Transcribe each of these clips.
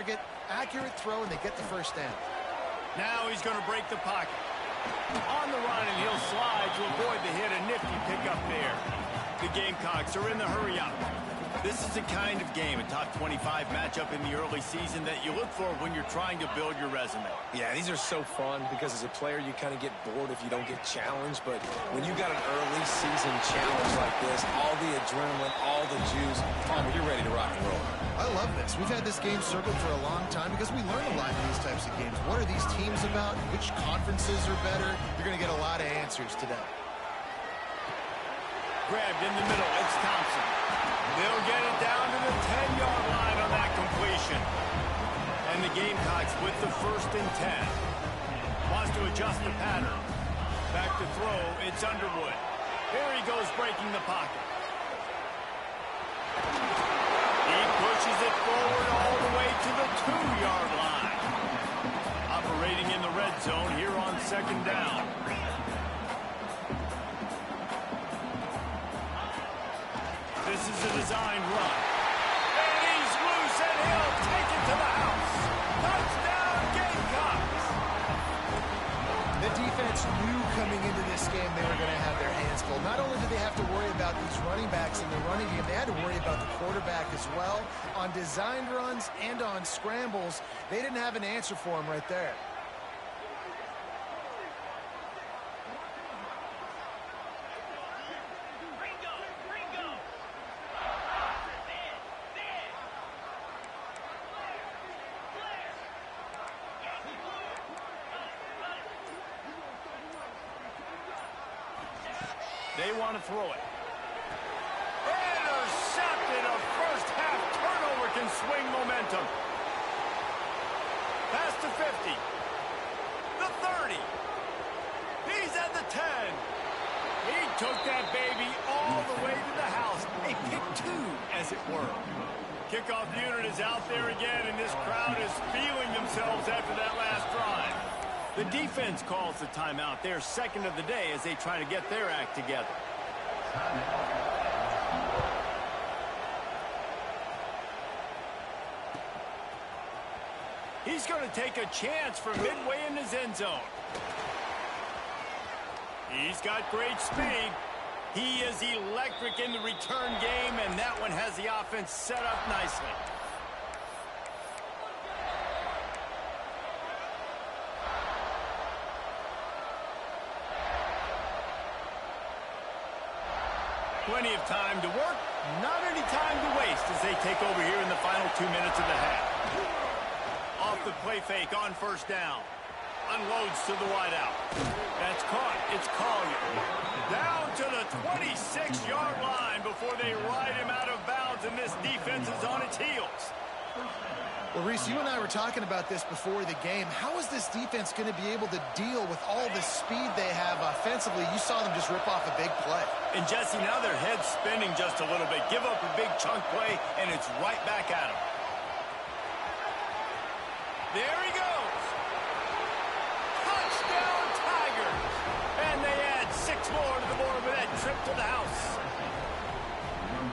target, accurate throw, and they get the first down. Now he's going to break the pocket. On the run, and he'll slide to avoid the hit. A nifty pickup there. The Gamecocks are in the hurry-up. This is the kind of game, a top 25 matchup in the early season, that you look for when you're trying to build your resume. Yeah, these are so fun because as a player, you kind of get bored if you don't get challenged. But when you got an early season challenge like this, all the adrenaline, all the juice, you're ready to rock and roll. I love this. We've had this game circled for a long time because we learn a lot in these types of games. What are these teams about? Which conferences are better? You're going to get a lot of answers today. Grabbed in the middle. It's Thompson. They'll get it down to the 10-yard line on that completion. And the Gamecocks with the 1st and 10. Wants to adjust the pattern. Back to throw. It's Underwood. Here he goes breaking the pocket. He pushes it forward all the way to the 2-yard line. Operating in the red zone here on 2nd down. This is a designed run. And he's loose, and he'll take it to the house. Touchdown, Gamecocks! The defense knew coming into this game they were going to have their hands full. Not only did they have to worry about these running backs in the running game, they had to worry about the quarterback as well. On designed runs and on scrambles, they didn't have an answer for him right there. They want to throw it. Intercepted. A first-half turnover can swing momentum. Pass to 50. The 30. He's at the 10. He took that baby all the way to the house. A pick 2, as it were. Kickoff unit is out there again, and this crowd is feeling themselves after that last drive. The defense calls the timeout. They're 2nd of the day as they try to get their act together. He's going to take a chance from midway in his end zone. He's got great speed. He is electric in the return game, and that one has the offense set up nicely. Plenty of time to work, not any time to waste as they take over here in the final 2 minutes of the half. Off the play fake on 1st down. Unloads to the wideout. That's caught. It's Collier. Down to the 26-yard line before they ride him out of bounds, and this defense is on its heels. Well, Reese, you and I were talking about this before the game. How is this defense going to be able to deal with all the speed they have offensively? You saw them just rip off a big play. And, Jesse, now their head's spinning just a little bit. Give up a big chunk play, and it's right back at them. There he goes. Touchdown, Tigers. And they add 6 more to the board with that trip to the house.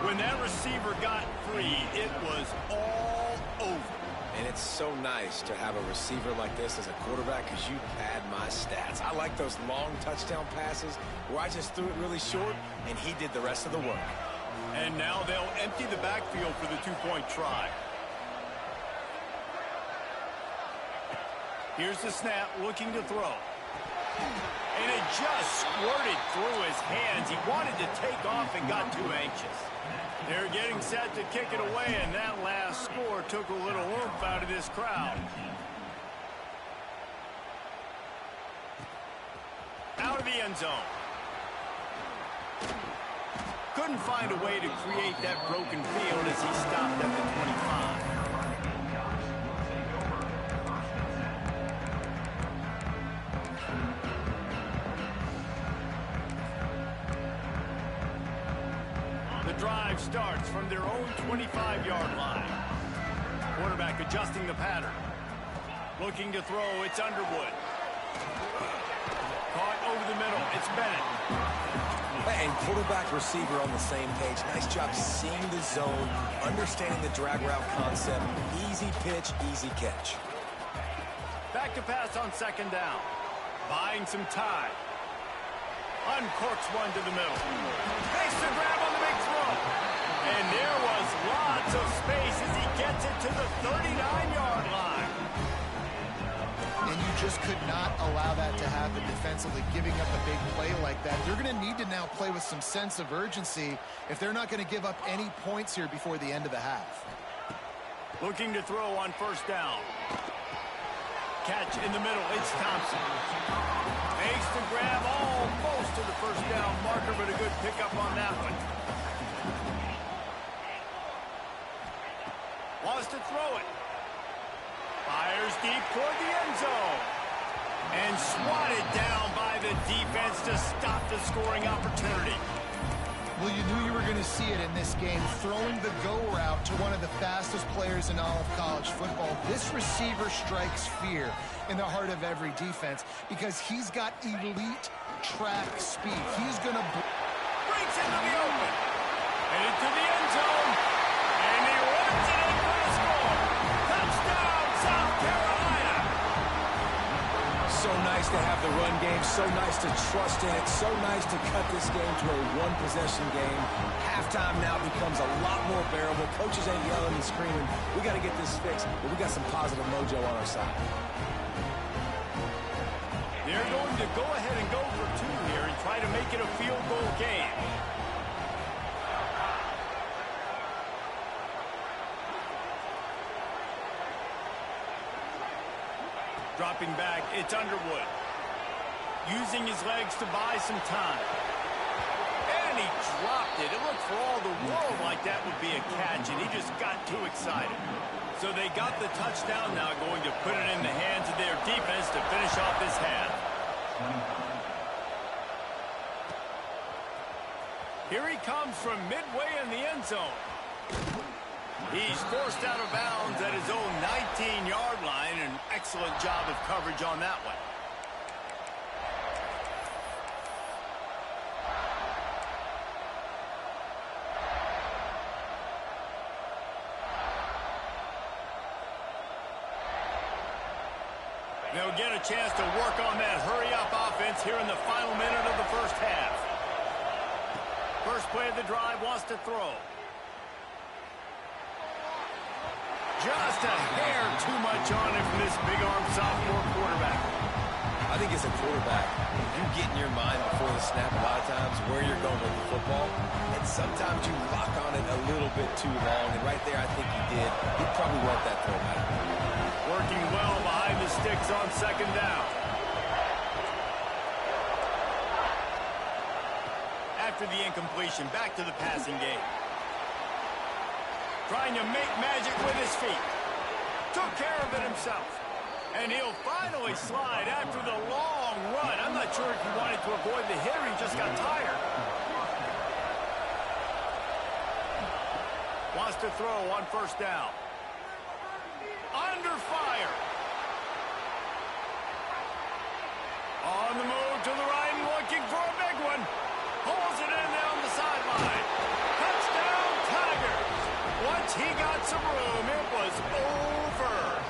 When that receiver got free, it was all over. And it's so nice to have a receiver like this as a quarterback because you pad my stats. I like those long touchdown passes where I just threw it really short and he did the rest of the work. And now they'll empty the backfield for the 2-point try. Here's the snap, looking to throw. And it just squirted through his hands. He wanted to take off and got too anxious. They're getting set to kick it away, and that last score took a little oomph out of this crowd. Out of the end zone. Couldn't find a way to create that broken field as he stopped at the 25. Drive starts from their own 25-yard line. Quarterback adjusting the pattern. Looking to throw, it's Underwood. Caught over the middle, it's Bennett. And quarterback receiver on the same page. Nice job seeing the zone, understanding the drag route concept. Easy pitch, easy catch. Back to pass on second down. Buying some time. Uncorks one to the middle. Makes the grab on the big throw. And there was lots of space as he gets it to the 39-yard line. And you just could not allow that to happen defensively, giving up a big play like that. You're going to need to now play with some sense of urgency if they're not going to give up any points here before the end of the half. Looking to throw on first down. Catch in the middle. It's Thompson. Makes the grab almost to the first down marker, but a good pickup on that one. Wants to throw it. Fires deep toward the end zone. And swatted down by the defense to stop the scoring opportunity. Well, you knew you were going to see it in this game, throwing the go route to one of the fastest players in all of college football. This receiver strikes fear in the heart of every defense because he's got elite track speed. He's going to breaks into the open. Headed to the end zone. And he runs it in for a score. Touchdown, South Carolina. So nice to have the run game, so nice to trust in it, so nice to cut this game to a one-possession game. Halftime now becomes a lot more bearable. Coaches ain't yelling and screaming. We got to get this fixed, but we got some positive mojo on our side. They're going to go ahead and go for two here and try to make it a field goal game. Dropping back, it's Underwood. Using his legs to buy some time. And he dropped it. It looked for all the world like that would be a catch, and he just got too excited. So they got the touchdown now, going to put it in the hands of their defense to finish off this half. Here he comes from midway in the end zone. He's forced out of bounds at his own 19-yard line. An excellent job of coverage on that one. They'll get a chance to work on that hurry-up offense here in the final minute of the first half. First play of the drive, wants to throw. Just a hair too much on him from this big-arm sophomore quarterback. I think as a quarterback, you get in your mind before the snap a lot of times where you're going with the football, and sometimes you lock on it a little bit too long, and right there I think he did. He probably want that throwback. Working well behind the sticks on second down. After the incompletion, back to the passing game. Trying to make magic with his feet. Took care of it himself. And he'll finally slide after the long run. I'm not sure if he wanted to avoid the hit or he just got tired. Wants to throw on first down. Under fire. On the move to the right and looking for a big one. Pulls it in down the sideline. Touchdown, Tigers. Once he got some room, it was over.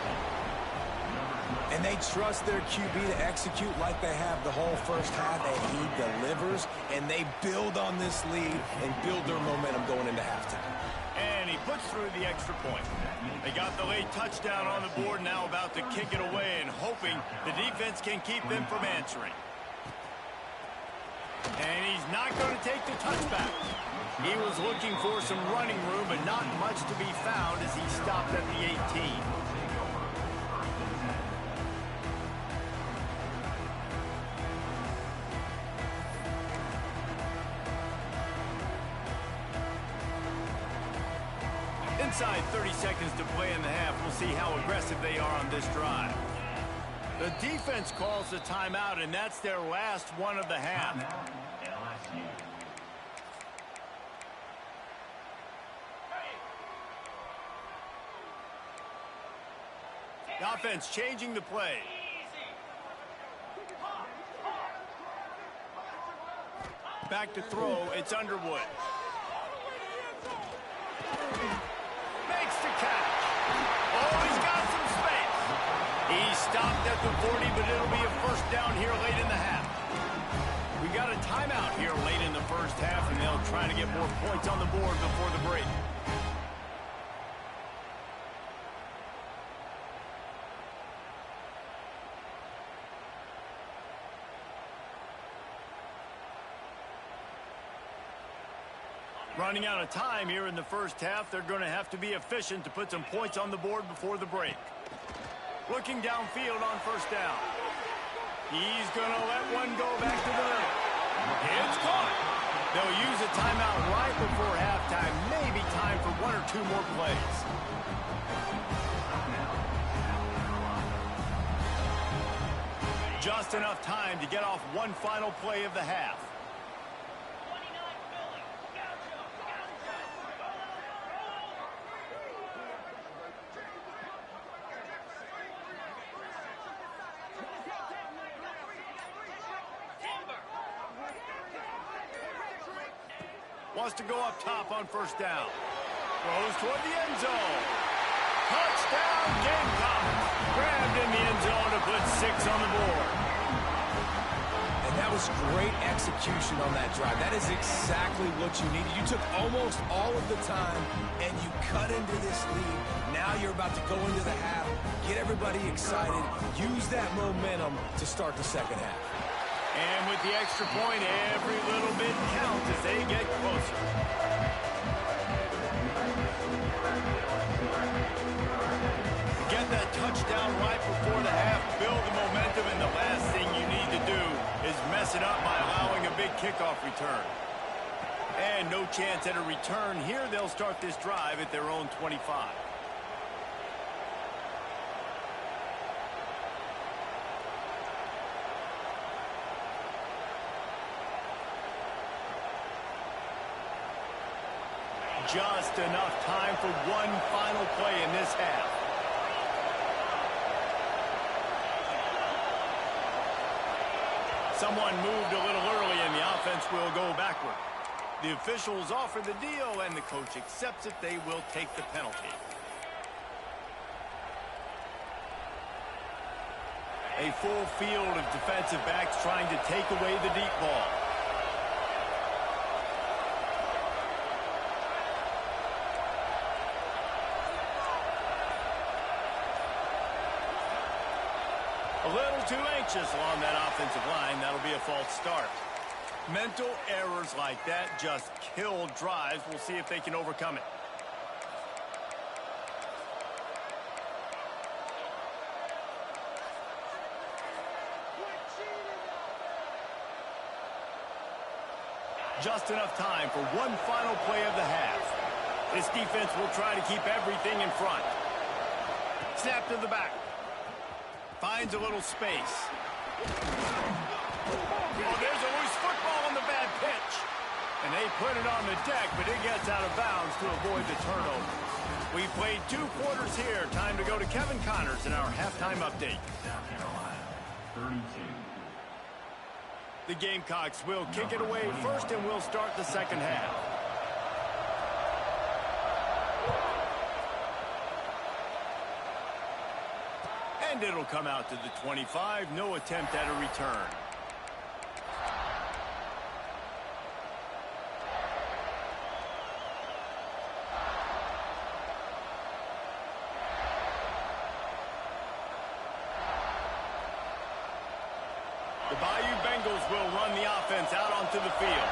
And they trust their QB to execute like they have the whole first half, and he delivers, and they build on this lead and build their momentum going into halftime. And he puts through the extra point. They got the late touchdown on the board, now about to kick it away and hoping the defense can keep them from answering. And he's not going to take the touchback. He was looking for some running room, but not much to be found as he stopped at the 18. Inside 30 seconds to play in the half. We'll see how aggressive they are on this drive. The defense calls the timeout, and that's their last one of the half. The offense changing the play. Back to throw, it's Underwood. Makes the catch. Oh, he's got some space. He stopped at the 40, but it'll be a first down here late in the half. We got a timeout here late in the first half, and they'll try to get more points on the board before the break. Running out of time here in the first half, they're going to have to be efficient to put some points on the board before the break. Looking downfield on first down. He's going to let one go back to the middle. It's caught. They'll use a timeout right before halftime. Maybe time for one or two more plays. Just enough time to get off one final play of the half. Wants to go up top on first down. Throws toward the end zone. Touchdown, Gamecocks. Grabbed in the end zone to put 6 on the board. And that was great execution on that drive. That is exactly what you needed. You took almost all of the time, and you cut into this lead. Now you're about to go into the half, get everybody excited, use that momentum to start the second half. And with the extra point, every little bit counts as they get closer. Get that touchdown right before the half, build the momentum, and the last thing you need to do is mess it up by allowing a big kickoff return. And no chance at a return here. They'll start this drive at their own 25. Just enough time for one final play in this half. Someone moved a little early and the offense will go backward. The officials offer the deal and the coach accepts it. They will take the penalty. A full field of defensive backs trying to take away the deep ball. A little too anxious along that offensive line. That'll be a false start. Mental errors like that just kill drives. We'll see if they can overcome it. Just enough time for one final play of the half. This defense will try to keep everything in front. Snap to the back. Finds a little space. Oh, there's a loose football on the bad pitch. And they put it on the deck, but it gets out of bounds to avoid the turnover. We played 2 quarters here. Time to go to Kevin Connors in our halftime update. The Gamecocks will kick it away first, and we'll start the second half. And it'll come out to the 25. No attempt at a return. The Bayou Bengals will run the offense out onto the field.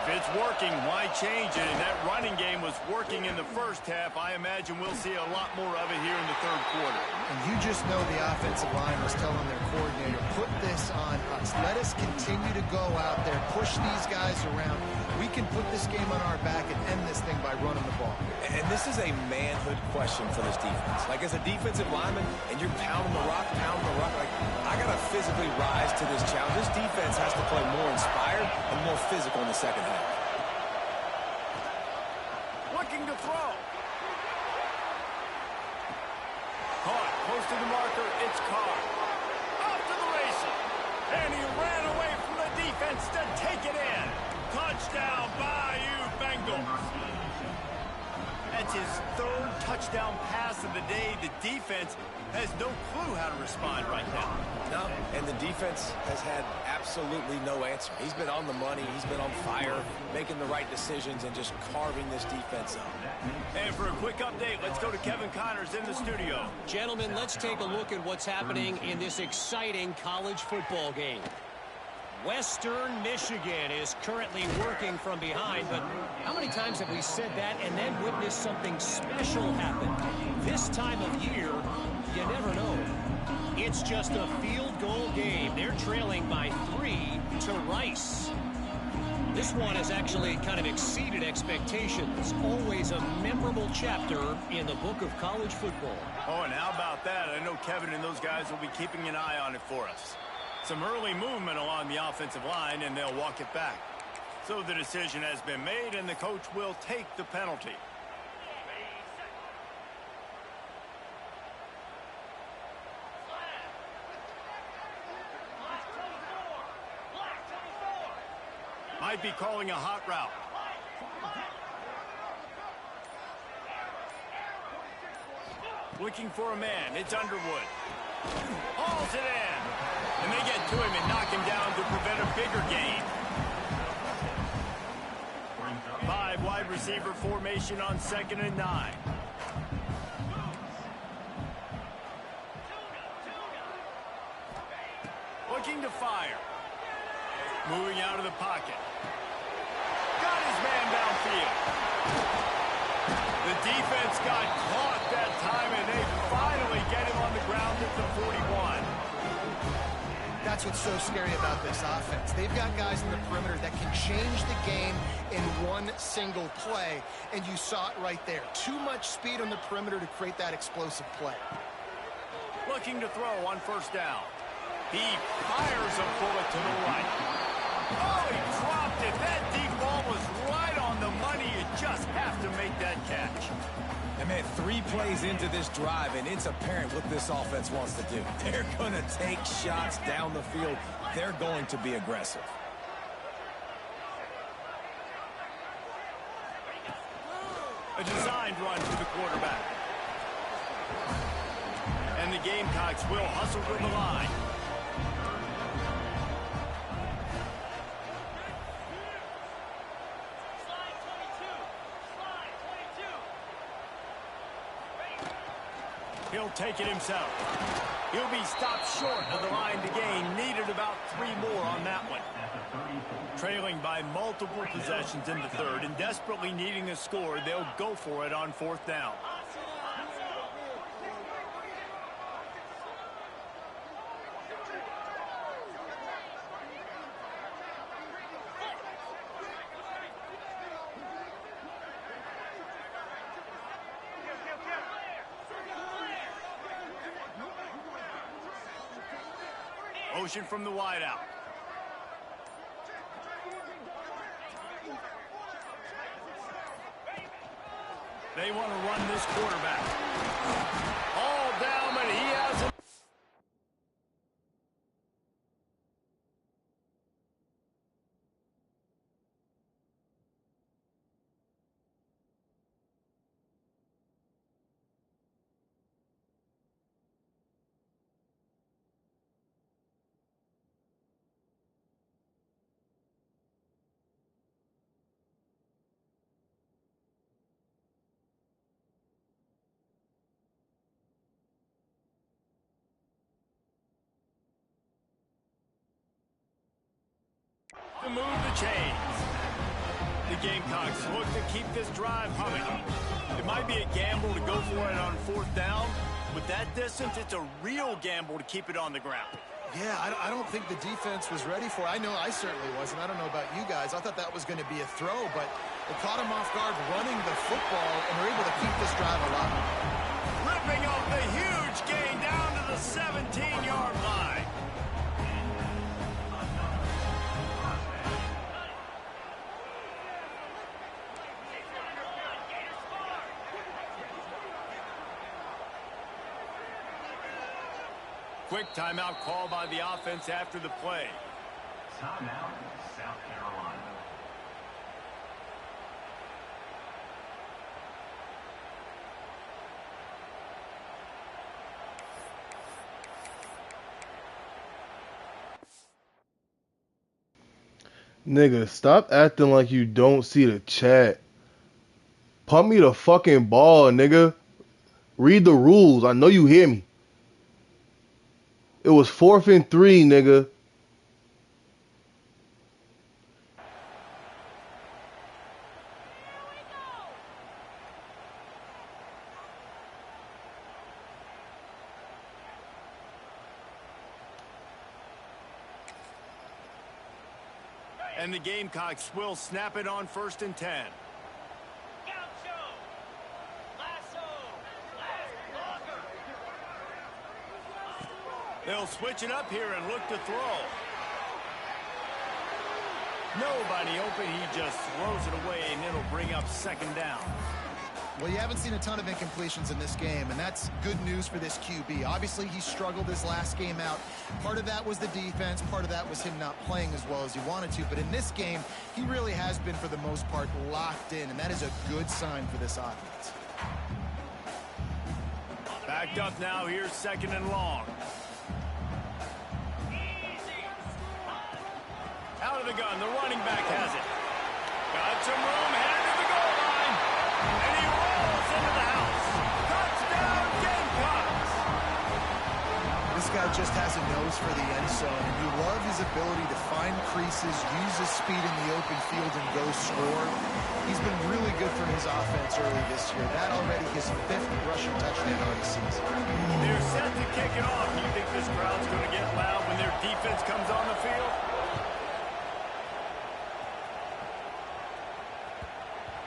If it's working, why change it? And that running game was working in the first half. I imagine we'll see a lot more of it here in the third quarter. And you just know the offensive line was telling their coordinator, put this on us. Let us continue to go out there, push these guys around. We can put this game on our back and end this thing by running the ball. And this is a manhood question for this defense. Like, as a defensive lineman, and you're pounding the rock, like, I got to physically rise to this challenge. This defense has to play more inspired and more physical in the second half. Looking to throw. Caught, close to the marker, it's Carr. Off to the races. And he ran away from the defense to take it in. Touchdown, Bayou Bengals. That's his third touchdown pass of the day. The defense has no clue how to respond right now. No, and the defense has had absolutely no answer. He's been on the money. He's been on fire, making the right decisions and just carving this defense up. And for a quick update, let's go to Kevin Connors in the studio. Gentlemen, let's take a look at what's happening in this exciting college football game. Western Michigan is currently working from behind, but how many times have we said that and then witnessed something special happen? This time of year, you never know. It's just a field goal game. They're trailing by 3 to Rice. This one has actually kind of exceeded expectations. Always a memorable chapter in the book of college football. Oh, and how about that? I know Kevin and those guys will be keeping an eye on it for us. Some early movement along the offensive line, and they'll walk it back. So the decision has been made, and the coach will take the penalty. Might be calling a hot route. Looking for a man. It's Underwood. Hauls it in. And they get to him and knock him down to prevent a bigger gain. 5 wide receiver formation on 2nd and 9. Looking to fire. Moving out of the pocket. Got his man downfield. The defense got caught that time, and they finally get him on the ground at the 41. That's what's so scary about this offense. They've got guys in the perimeter that can change the game in one single play, and you saw it right there. Too much speed on the perimeter to create that explosive play. Looking to throw on 1st down. He fires a bullet to the right. Oh, he dropped it. That deep ball was right on the money. You just have to make that catch. And man, 3 plays into this drive, and it's apparent what this offense wants to do. They're going to take shots down the field. They're going to be aggressive. A designed run to the quarterback. And the Gamecocks will hustle to the line. He'll take it himself. He'll be stopped short of the line to gain. Needed about 3 more on that one. Trailing by multiple possessions in the 3rd and desperately needing a score, they'll go for it on 4th down. Motion from the wideout. They want to run this quarterback. All down, but he has it. To move the chains. The Gamecocks look to keep this drive humming. It might be a gamble to go for it on 4th down. With that distance, it's a real gamble to keep it on the ground. Yeah, I don't think the defense was ready for it. I know I certainly wasn't. I don't know about you guys. I thought that was going to be a throw, but it caught him off guard running the football, and they're able to keep this drive alive. Ripping off the huge gain down to the 17-yard line. Quick timeout call by the offense after the play. Timeout, South Carolina. Nigga, stop acting like you don't see the chat. Pump me the fucking ball, nigga. Read the rules. I know you hear me. It was 4th and 3, nigga. And the Gamecocks will snap it on 1st and 10. They'll switch it up here and look to throw. Nobody open. He just throws it away, and it'll bring up 2nd down. Well, you haven't seen a ton of incompletions in this game, and that's good news for this QB. Obviously, he struggled his last game out. Part of that was the defense. Part of that was him not playing as well as he wanted to. But in this game, he really has been, for the most part, locked in, and that is a good sign for this offense. Backed up now. Here's 2nd and long. Out of the gun, the running back has it. Got some room, headed to the goal line. And he rolls into the house. Touchdown, Gamecocks! This guy just has a nose for the end zone, and you love his ability to find creases, use his speed in the open field, and go score. He's been really good for his offense early this year. That already his 5th rushing touchdown on the season. They're set to kick it off. You think this crowd's going to get loud when their defense comes on the field?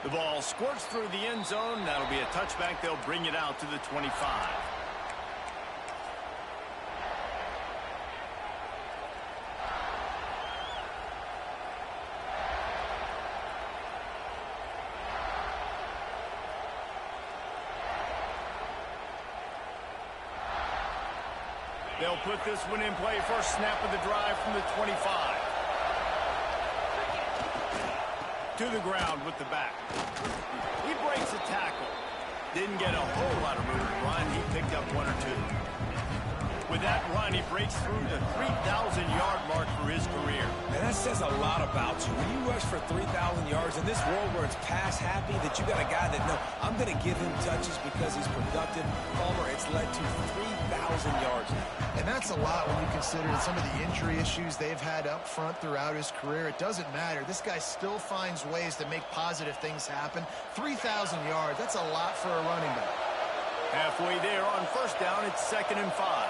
The ball squirts through the end zone. That'll be a touchback. They'll bring it out to the 25. They'll put this one in play. First snap of the drive from the 25. To the ground with the back. He breaks a tackle. Didn't get a whole lot of room to run. He picked up 1 or 2. With that run, he breaks through the 3,000-yard mark for his career. And that says a lot about you. When you rush for 3,000 yards in this world where it's pass happy, that you got a guy that, no, I'm going to give him touches because he's productive. Palmer, it's led to 3,000 yards now. And that's a lot when you consider some of the injury issues they've had up front throughout his career. It doesn't matter. This guy still finds ways to make positive things happen. 3,000 yards, that's a lot for a running back. Halfway there on 1st down, it's 2nd and 5.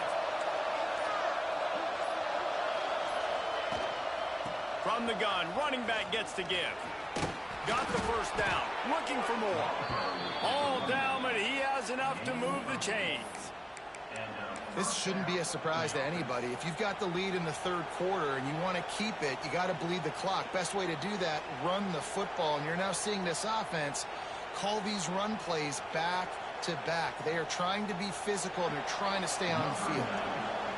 From the gun, running back gets to give. Got the 1st down, looking for more. All down, but he has enough to move the chains. This shouldn't be a surprise to anybody. If you've got the lead in the 3rd quarter and you want to keep it, you got to bleed the clock. Best way to do that, run the football. And you're now seeing this offense call these run plays back to back. They are trying to be physical, and they're trying to stay on the field.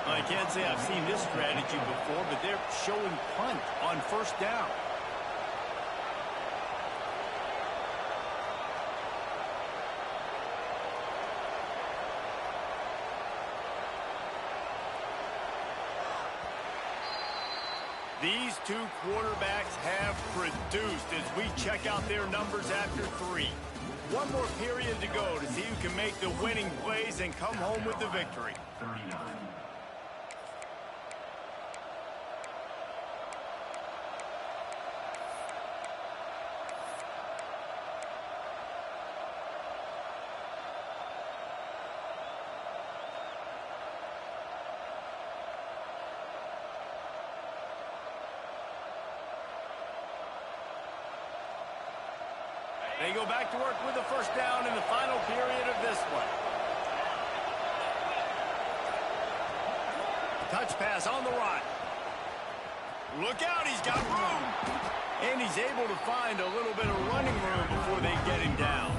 I can't say I've seen this strategy before, but they're showing punt on 1st down. These two quarterbacks have produced as we check out their numbers after 3. One more period to go to see who can make the winning plays and come home with the victory. 39. They go back to work with the 1st down in the final period of this one. Touch pass on the run. Look out, he's got room. And he's able to find a little bit of running room before they get him down.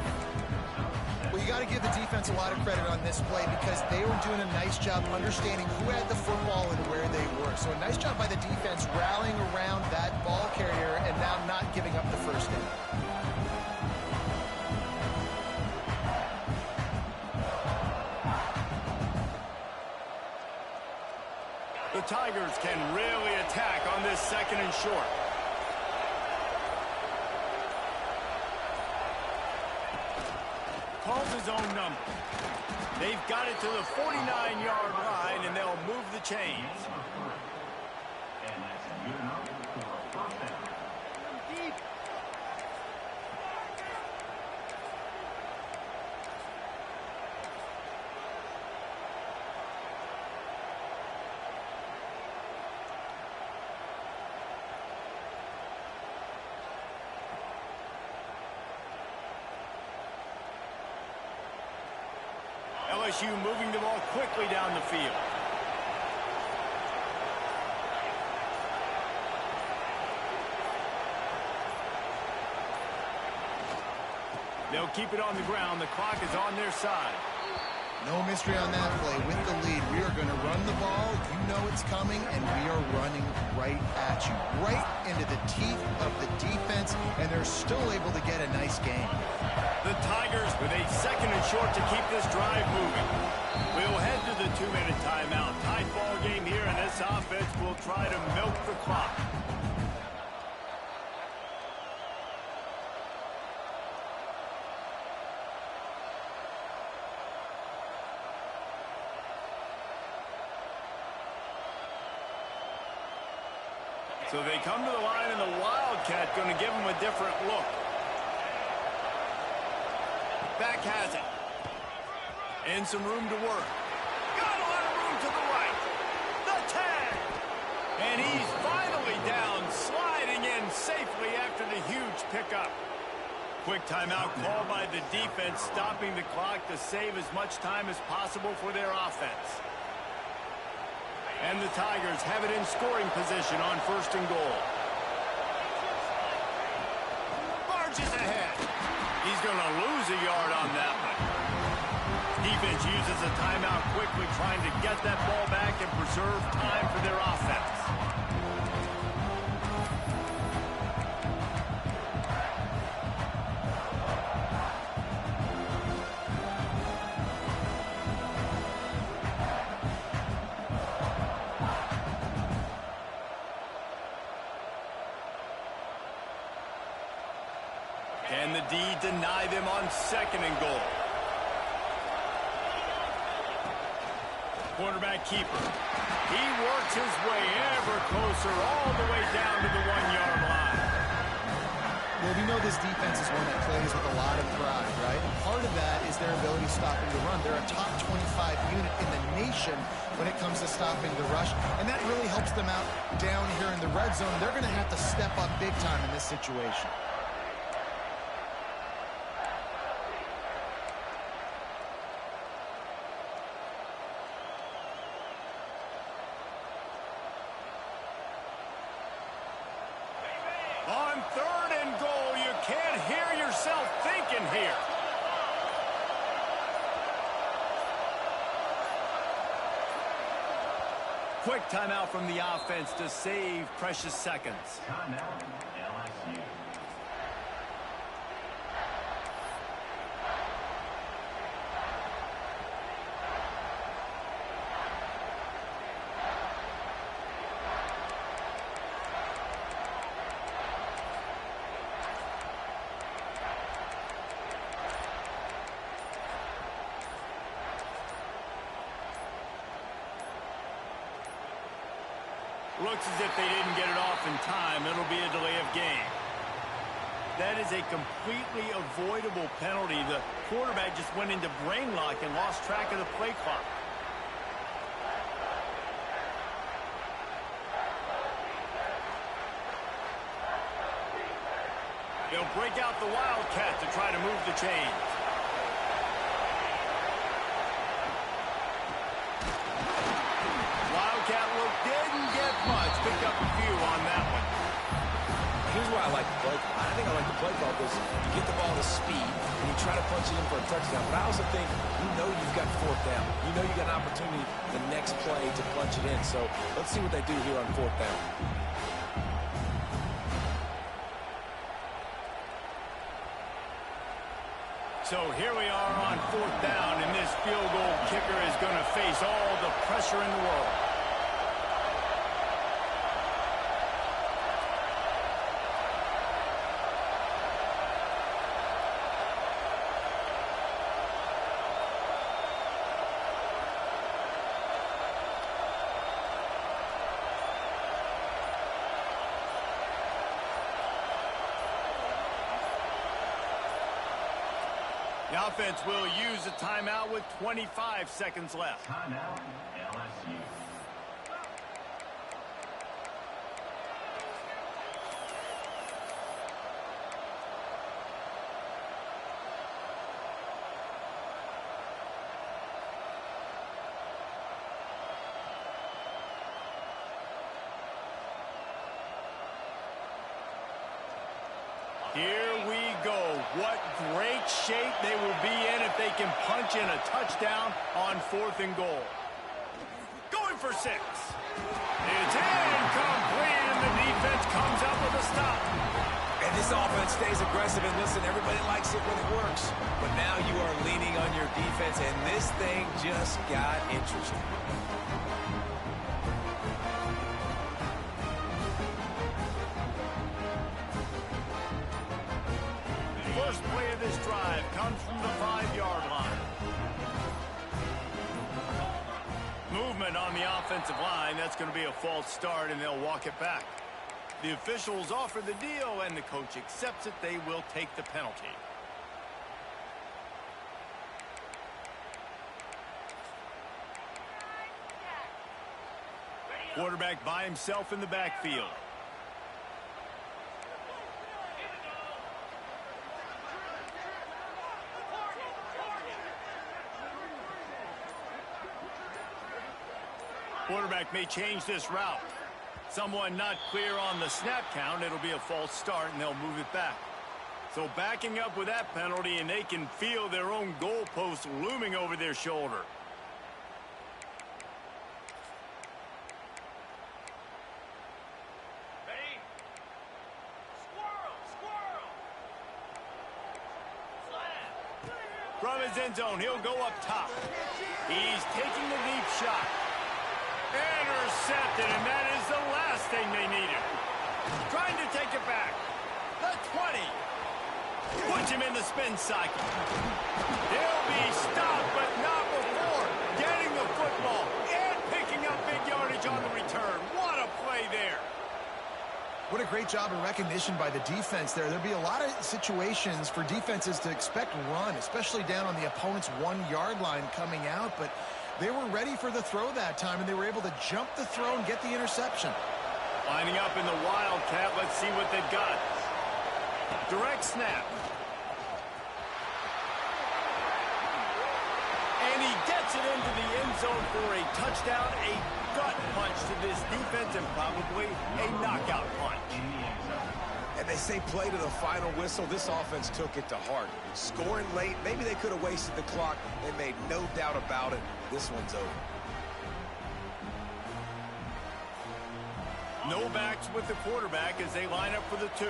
Well, you got to give the defense a lot of credit on this play because they were doing a nice job understanding who had the football and where they were. So a nice job by the defense rallying around that ball carrier and now not giving up the 1st down. The Tigers can really attack on this 2nd and short. the zone number. They've got it to the 49-yard line, and they'll move the chains. LSU moving the ball quickly down the field. They'll keep it on the ground. The clock is on their side. No mystery on that play. With the lead, we are going to run the ball. You know it's coming, and we are running right at you, right into the teeth of the defense, and they're still able to get a nice game. The Tigers with a second and short to keep this drive moving. We'll head to the 2-minute timeout. Tight ball game here, and this offense will try to milk the clock. So they come to the line, and the Wildcat going to give them a different look. Back has it. And some room to work. Got a lot of room to the right. The 10. And he's finally down, sliding in safely after the huge pickup. Quick timeout called by the defense, stopping the clock to save as much time as possible for their offense. And the Tigers have it in scoring position on 1st and goal. Marches ahead. He's going to lose a yard on that one. Defense uses a timeout quickly, trying to get that ball back and preserve time for their offense. Can the D deny them on 2nd and goal? Quarterback keeper. He works his way ever closer all the way down to the 1-yard line. Well, we know this defense is one that plays with a lot of pride, right? And part of that is their ability stopping the run. They're a top 25 unit in the nation when it comes to stopping the rush, and that really helps them out down here in the red zone. They're going to have to step up big time in this situation. On 3rd and goal, you can't hear yourself thinking here. Quick timeout from the offense to save precious seconds. Timeout, LSU. Looks as if they didn't get it off in time. It'll be a delay of game. That is a completely avoidable penalty. The quarterback just went into brain lock and lost track of the play clock. They'll break out the Wildcat to try to move the chains. Wildcat look didn't get much. Picked up a few on that one. Here's why I like the play call. I think I like the play call because you get the ball to speed and you try to punch it in for a touchdown. But I also think you've got 4th down. You know you got an opportunity the next play to punch it in. So let's see what they do here on 4th down. So here we are on 4th down, and this field goal kicker is going to face all the pressure in the world. The offense will use a timeout with 25 seconds left. Timeout, LSU. Here we go. What great shape they will be in if they can punch in a touchdown on 4th and goal. Going for 6. It's incomplete, and the defense comes up with a stop. And this offense stays aggressive, and listen, everybody likes it when it works. But now you are leaning on your defense, and this thing just got interesting. First play of this drive comes from the 5-yard line. Movement on the offensive line. That's going to be a false start, and they'll walk it back. The officials offer the deal, and the coach accepts it. They will take the penalty. Quarterback by himself in the backfield. Quarterback may change this route. Someone not clear on the snap count. It'll be a false start, and they'll move it back. So backing up with that penalty, and they can feel their own goalpost looming over their shoulder. From his end zone, he'll go up top. He's taking the deep shot. Intercepted, and that is the last thing they needed. Trying to take it back. The 20. Puts him in the spin cycle. He'll be stopped, but not before getting the football and picking up big yardage on the return. What a play there. What a great job of recognition by the defense there. There'll be a lot of situations for defenses to expect run, especially down on the opponent's 1-yard line coming out, but they were ready for the throw that time, and they were able to jump the throw and get the interception. Lining up in the Wildcat. Let's see what they've got. Direct snap. And he gets it into the end zone for a touchdown, a gut punch to this defense, and probably a knockout punch. And they say play to the final whistle. This offense took it to heart. Scoring late, maybe they could have wasted the clock. They made no doubt about it. This one's over. No backs with the quarterback as they line up for the 2.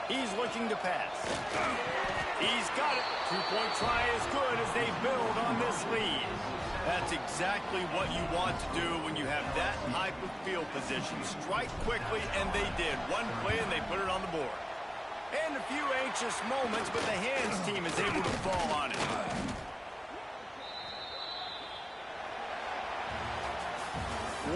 He's looking to pass. He's got it. 2-point try is good as they build on this lead. That's exactly what you want to do when you have that type of field position. Strike quickly, and they did. One play, and they put it on the board. And a few anxious moments, but the hands team is able to fall on it.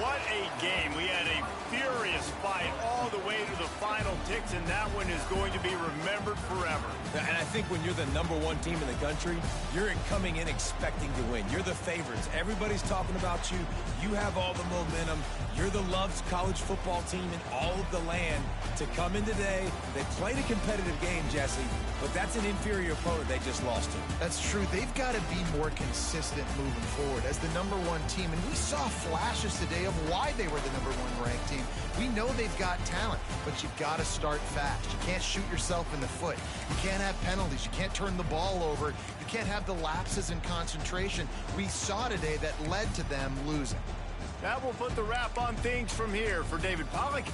What a game. We had a furious fight all the way to the final ticks, and that one is going to be remembered forever. And I think when you're the #1 team in the country, you're coming in expecting to win. You're the favorites. Everybody's talking about you. You have all the momentum. You're the loved college football team in all of the land. To come in today, they played a competitive game, Jesse, but that's an inferior opponent they just lost to. That's true. They've got to be more consistent moving forward as the #1 team. And we saw flashes today of why they were the #1 ranked team. We know they've got talent, but you've got to start fast. You can't shoot yourself in the foot. You can't have penalties. You can't turn the ball over. You can't have the lapses in concentration we saw today that led to them losing. That will put the wrap on things from here. For David Pollack,